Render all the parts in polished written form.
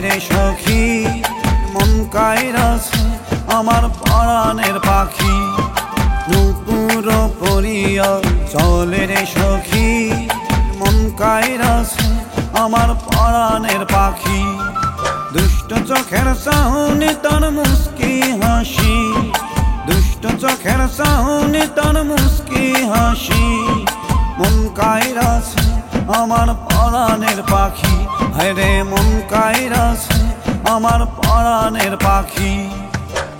রে সখী মন কাইরাছে আমার পরাণের পাখি। নুপুর পরিয়া চলে রে সখী মন কাইরাছে আমার পরাণের পাখি। দুষ্ট চোখের চাহনি তার মুস্কি হাসি, দুষ্ট চোখের চাহনি তার মুস্কি হাসি। মন কাইরাছে আমার পরাণের পাখি, হায়রে মন কাইরাছে আমার পরাণের পাখি।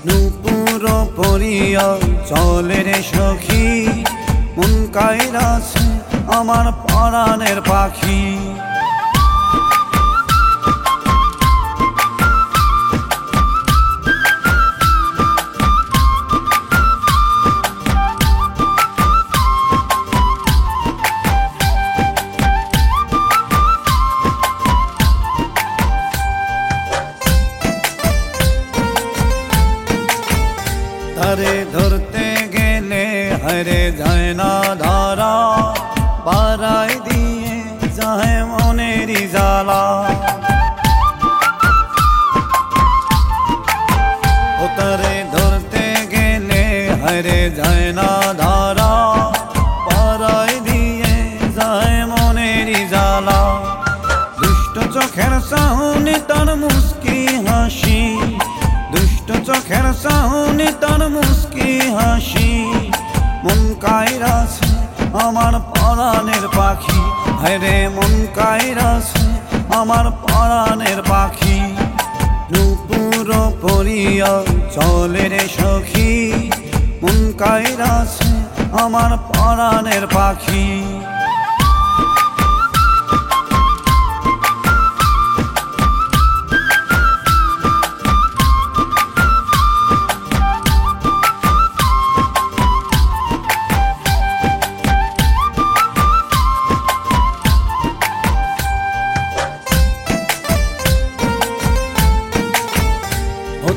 নুপুর পরিয়া চলে রে সখী মন কাইরাছে আমার পরাণের পাখি। তারে ধরতে গেলে হায়রে যায় না ধরা, পাড়ায় দিয়ে যায় মনেরই জ্বালা। ও তারে ধরতে গেলে হায়রে যায় না ধরা, পাড়ায় দিয়ে যায় মনেরই জ্বালা। দুষ্ট চোখের চাহনি তার মুস্কি হাসি, দুষ্ট চোখের চাহনি তার মুস্কি হাসি। মন কাইরাছে আমার পরাণের পাখি, হায়রে মন কাইরাছে আমার পরাণের পাখি। নুপুর পরিয়া চলে রে সখী মন কাইরাছে আমার পরাণের পাখি।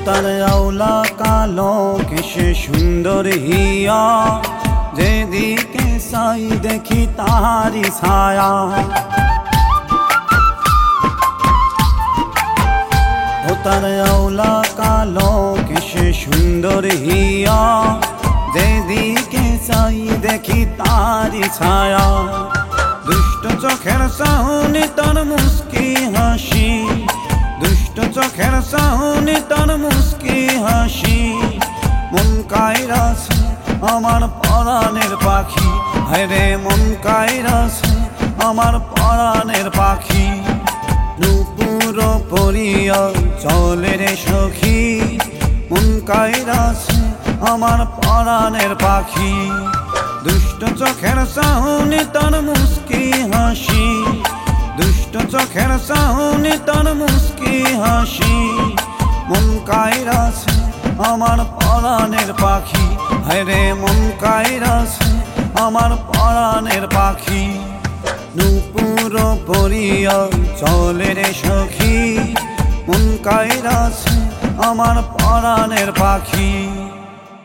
তার আওলা কালো কেশে সুন্দর হিয়া, যেদিকে সাই দেখি তাহারি ছায়া। ও তার আওলা কালো কেশে সুন্দর হিয়া, যেদিকে সাই দেখি তাহারি ছায়া। দুষ্ট চোখের চাহনি তার মুস্কি হাসি, দুষ্ট চোখের চাহনি তার মুস্কি হাসি। মন কাইরাছে আমার পরাণের পাখি, হায়রে মন কাইরাছে আমার পরাণের পাখি। নুপুর পরিয়া চলে রে সখী মন কাইরাছে আমার পরাণের পাখি। দুষ্ট চোখের চাহনি তার মুস্কি হাসি, দুষ্ট চোখের চাহনি তার মুস্কি হাসি। মন কাইরাছে আমার পরাণের পাখি, হায়রে মন কাইরাছে আমার পরাণের পাখি। নুপুর পরিয়া চলে রে সখী মন কাইরাছে আমার পরাণের পাখি।